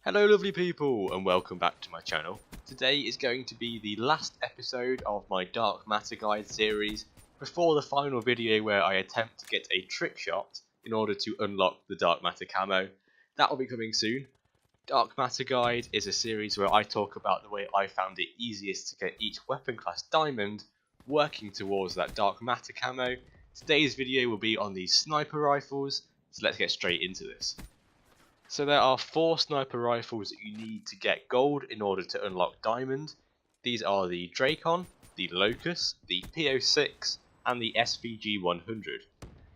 Hello lovely people and welcome back to my channel. Today is going to be the last episode of my Dark Matter Guide series before the final video where I attempt to get a trick shot in order to unlock the Dark Matter camo. That will be coming soon. Dark Matter Guide is a series where I talk about the way I found it easiest to get each weapon class diamond, working towards that Dark Matter camo. Today's video will be on the sniper rifles, so let's get straight into this. So there are 4 sniper rifles that you need to get gold in order to unlock diamond. These are the Drakon, the Locust, the P06 and the SVG 100.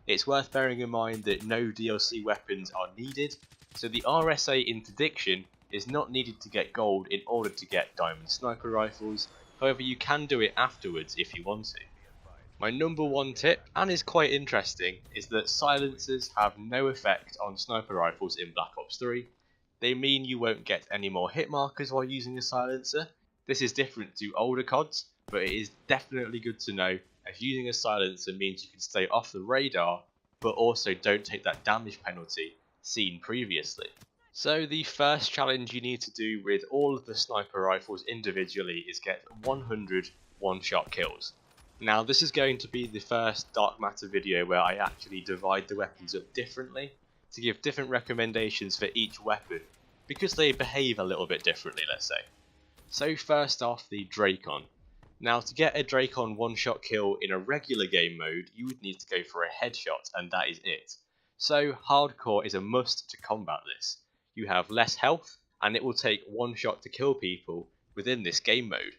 It's worth bearing in mind that no DLC weapons are needed, so the RSA Interdiction is not needed to get gold in order to get diamond sniper rifles, however you can do it afterwards if you want to. My number 1 tip, and is quite interesting, is that silencers have no effect on sniper rifles in Black Ops 3. They mean you won't get any more hit markers while using a silencer. This is different to older CODs, but it is definitely good to know, as using a silencer means you can stay off the radar, but also don't take that damage penalty seen previously. So the first challenge you need to do with all of the sniper rifles individually is get 100 one-shot kills. Now this is going to be the first Dark Matter video where I actually divide the weapons up differently to give different recommendations for each weapon because they behave a little bit differently, let's say. So first off, the Drakon. Now to get a Drakon one-shot kill in a regular game mode you would need to go for a headshot and that is it. So hardcore is a must to combat this. You have less health and it will take one shot to kill people within this game mode.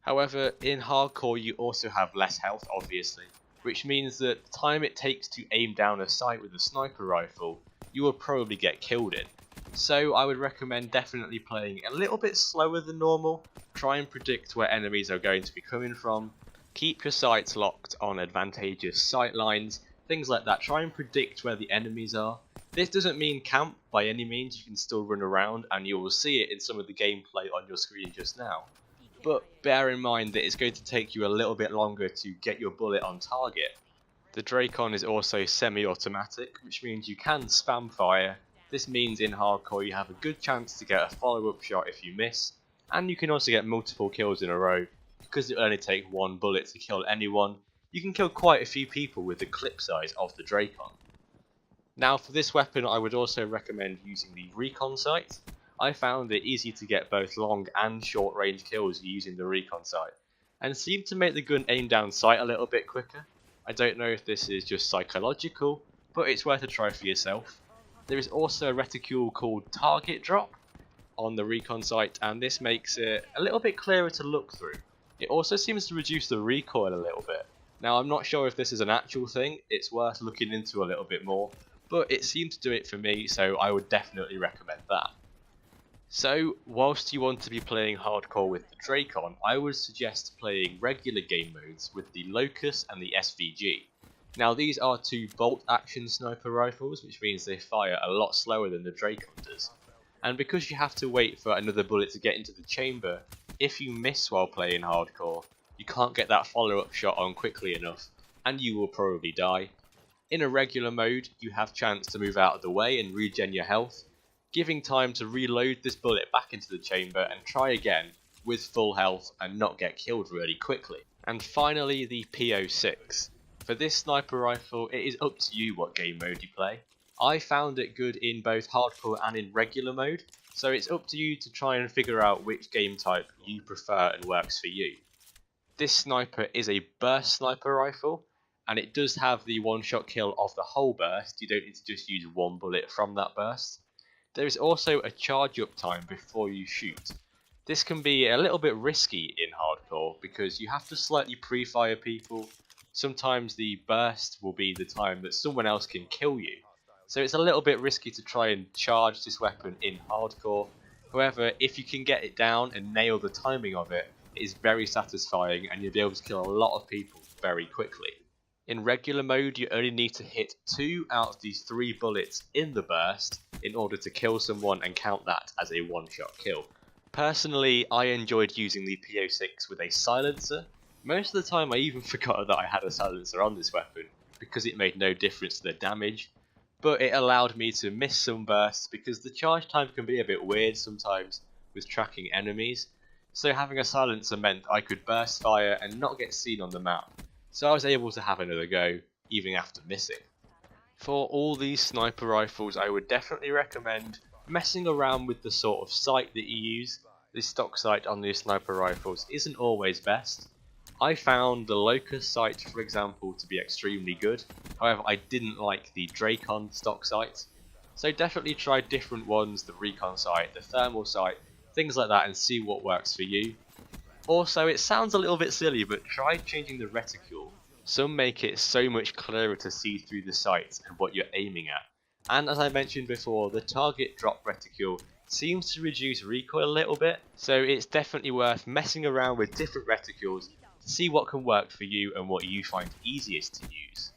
However, in hardcore you also have less health obviously, which means that the time it takes to aim down a sight with a sniper rifle, you will probably get killed in. So I would recommend definitely playing a little bit slower than normal, try and predict where enemies are going to be coming from, keep your sights locked on advantageous sight lines, things like that, try and predict where the enemies are. This doesn't mean camp by any means, you can still run around and you will see it in some of the gameplay on your screen just now. But bear in mind that it's going to take you a little bit longer to get your bullet on target. The Drakon is also semi-automatic, which means you can spam fire. This means in hardcore you have a good chance to get a follow-up shot if you miss, and you can also get multiple kills in a row. Because it only takes 1 bullet to kill anyone, you can kill quite a few people with the clip size of the Drakon. Now for this weapon I would also recommend using the Recon Sight. I found it easy to get both long and short range kills using the Recon Sight, and seemed to make the gun aim down sight a little bit quicker. I don't know if this is just psychological, but it's worth a try for yourself. There is also a reticule called Target Drop on the Recon Sight, and this makes it a little bit clearer to look through. It also seems to reduce the recoil a little bit. Now I'm not sure if this is an actual thing, it's worth looking into a little bit more, but it seemed to do it for me, so I would definitely recommend that. So, whilst you want to be playing hardcore with the Drakon, I would suggest playing regular game modes with the Locust and the SVG. Now these are 2 bolt action sniper rifles, which means they fire a lot slower than the Drakon does. And because you have to wait for another bullet to get into the chamber, if you miss while playing hardcore, you can't get that follow-up shot on quickly enough, and you will probably die. In a regular mode, you have chance to move out of the way and regen your health, giving time to reload this bullet back into the chamber and try again with full health and not get killed really quickly. And finally the P06. For this sniper rifle it is up to you what game mode you play. I found it good in both hardcore and in regular mode, so it's up to you to try and figure out which game type you prefer and works for you. This sniper is a burst sniper rifle, and it does have the one-shot kill of the whole burst. You don't need to just use 1 bullet from that burst. There is also a charge up time before you shoot. This can be a little bit risky in hardcore because you have to slightly pre-fire people. Sometimes the burst will be the time that someone else can kill you. So it's a little bit risky to try and charge this weapon in hardcore. However, if you can get it down and nail the timing of it, it is very satisfying and you'll be able to kill a lot of people very quickly. In regular mode you only need to hit 2 out of these 3 bullets in the burst in order to kill someone and count that as a one-shot kill. Personally, I enjoyed using the P06 with a silencer. Most of the time I even forgot that I had a silencer on this weapon because it made no difference to the damage. but it allowed me to miss some bursts because the charge time can be a bit weird sometimes with tracking enemies, so having a silencer meant I could burst fire and not get seen on the map, so I was able to have another go even after missing. For all these sniper rifles, I would definitely recommend messing around with the sort of sight that you use. The stock sight on these sniper rifles isn't always best. I found the locust sight, for example, to be extremely good. However, I didn't like the Drakon stock sight. So definitely try different ones, the Recon Sight, the thermal sight, things like that, and see what works for you. Also, it sounds a little bit silly, but try changing the reticule. Some make it so much clearer to see through the sights and what you're aiming at. And as I mentioned before, the target drop reticule seems to reduce recoil a little bit, so it's definitely worth messing around with different reticules to see what can work for you and what you find easiest to use.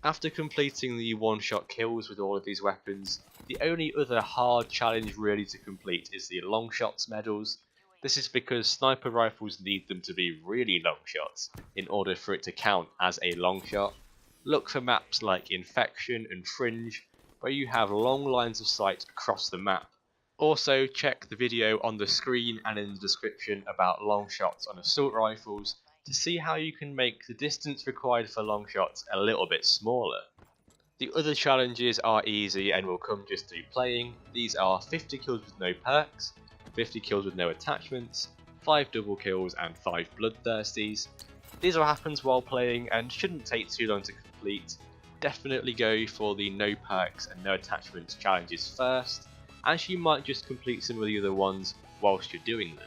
After completing the one-shot kills with all of these weapons, the only other hard challenge really to complete is the long shots medals. This is because sniper rifles need them to be really long shots in order for it to count as a long shot. Look for maps like Infection and Fringe, where you have long lines of sight across the map. Also check the video on the screen and in the description about long shots on assault rifles to see how you can make the distance required for long shots a little bit smaller. The other challenges are easy and will come just through playing. These are 50 kills with no perks, 50 kills with no attachments, 5 double kills and 5 bloodthirsties. These all happens while playing and shouldn't take too long to complete. Definitely go for the no perks and no attachments challenges first, as you might just complete some of the other ones whilst you're doing them.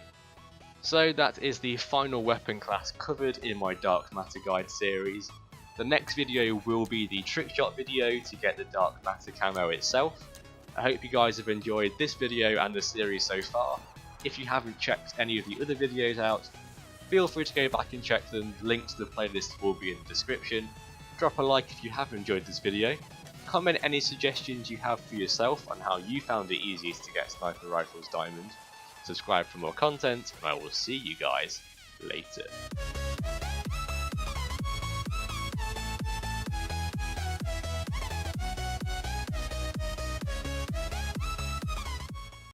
So that is the final weapon class covered in my Dark Matter Guide series. The next video will be the trick shot video to get the Dark Matter camo itself. I hope you guys have enjoyed this video and the series so far. If you haven't checked any of the other videos out, feel free to go back and check them. Links to the playlist will be in the description. Drop a like if you have enjoyed this video. Comment any suggestions you have for yourself on how you found it easiest to get Sniper Rifles Diamond. Subscribe for more content, and I will see you guys later.